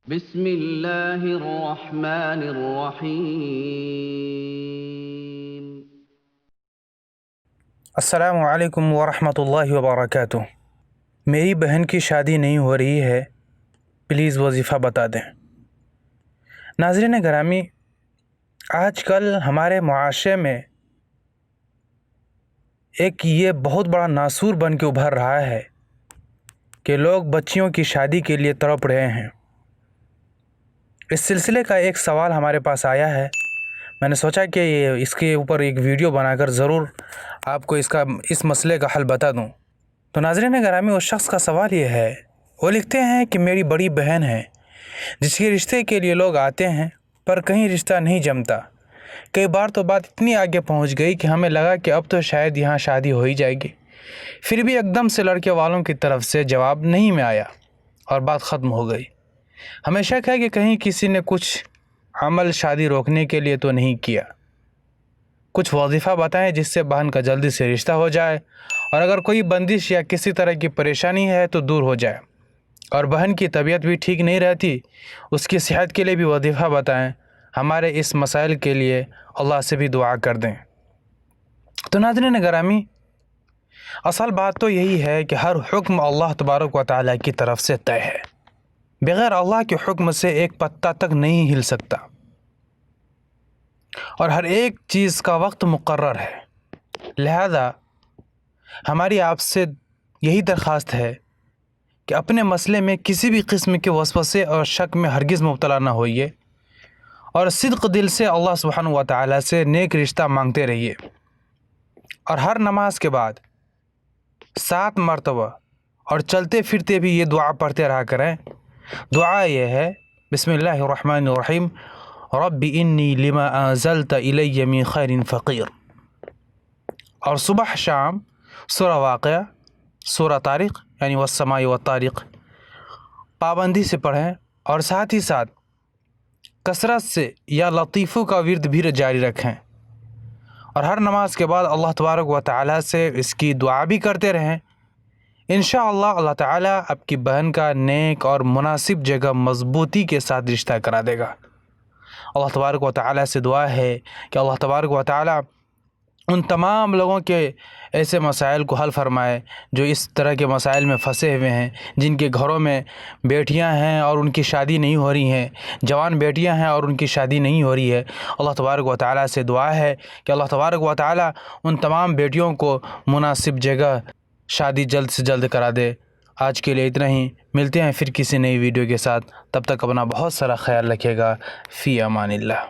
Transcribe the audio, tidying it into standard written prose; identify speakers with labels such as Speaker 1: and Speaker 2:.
Speaker 1: بسم اللہ الرحمن الرحیم۔
Speaker 2: السلام علیکم ورحمۃ اللہ وبرکاتہ۔ میری بہن کی شادی نہیں ہو رہی ہے، پلیز وظیفہ بتا دیں۔ ناظرین گرامی، آج کل ہمارے معاشرے میں ایک یہ بہت بڑا ناسور بن کے ابھر رہا ہے کہ لوگ بچیوں کی شادی کے لیے تڑپ رہے ہیں۔ اس سلسلے کا ایک سوال ہمارے پاس آیا ہے، میں نے سوچا کہ اس کے اوپر ایک ویڈیو بنا کر ضرور آپ کو اس مسئلے کا حل بتا دوں۔ تو ناظرین گرامی، اس شخص کا سوال یہ ہے، وہ لکھتے ہیں کہ میری بڑی بہن ہے جس کے رشتے کے لیے لوگ آتے ہیں پر کہیں رشتہ نہیں جمتا۔ کئی بار تو بات اتنی آگے پہنچ گئی کہ ہمیں لگا کہ اب تو شاید یہاں شادی ہو ہی جائے گی، پھر بھی ایک دم سے لڑکے والوں کی طرف سے جواب نہیں میں آیا اور بات ختم ہو گئی۔ ہمیں شک ہے کہ کہیں کسی نے کچھ عمل شادی روکنے کے لیے تو نہیں کیا۔ کچھ وظیفہ بتائیں جس سے بہن کا جلدی سے رشتہ ہو جائے، اور اگر کوئی بندش یا کسی طرح کی پریشانی ہے تو دور ہو جائے، اور بہن کی طبیعت بھی ٹھیک نہیں رہتی، اس کی صحت کے لیے بھی وظیفہ بتائیں۔ ہمارے اس مسائل کے لیے اللہ سے بھی دعا کر دیں۔ تو ناظرین گرامی، اصل بات تو یہی ہے کہ ہر حکم اللہ تبارک و تعالیٰ کی طرف سے طے ہے، بغیر اللہ کے حکم سے ایک پتا تک نہیں ہل سکتا، اور ہر ایک چیز کا وقت مقرر ہے۔ لہذا ہماری آپ سے یہی درخواست ہے کہ اپنے مسئلے میں کسی بھی قسم کے وسوسے اور شک میں ہرگز مبتلا نہ ہوئیے، اور صدق دل سے اللہ سبحانہ و تعالیٰ سے نیک رشتہ مانگتے رہیے، اور ہر نماز کے بعد 7 مرتبہ اور چلتے پھرتے بھی یہ دعا پڑھتے رہا کریں۔ دعا یہ ہے، بسم اللہ الرحمن الرحیم، رب انی لما انزلت الی من خیر فقیر، اور صبح شام سورہ واقعہ، سورہ طارق یعنی والسماء والطارق پابندی سے پڑھیں، اور ساتھ ہی ساتھ کثرت سے یا لطیفوں کا ورد بھی جاری رکھیں، اور ہر نماز کے بعد اللہ تبارک و تعالیٰ سے اس کی دعا بھی کرتے رہیں۔ انشاءاللہ اللہ تعالیٰ آپ کی بہن کا نیک اور مناسب جگہ مضبوطی کے ساتھ رشتہ کرا دے گا۔ اللہ تبارک و تعالیٰ سے دعا ہے کہ اللہ تبارک و تعالیٰ ان تمام لوگوں کے ایسے مسائل کو حل فرمائے جو اس طرح کے مسائل میں پھنسے ہوئے ہیں، جن کے گھروں میں بیٹیاں ہیں اور ان کی شادی نہیں ہو رہی ہیں، جوان بیٹیاں ہیں اور ان کی شادی نہیں ہو رہی ہے۔ اللہ تبارک و تعالیٰ سے دعا ہے کہ اللہ تبارک و تعالیٰ ان تمام بیٹیوں کو مناسب جگہ شادی جلد سے جلد کرا دے۔ آج کے لیے اتنا ہی، ملتے ہیں پھر کسی نئی ویڈیو کے ساتھ، تب تک اپنا بہت سارا خیال رکھیے گا۔ فی امان اللہ۔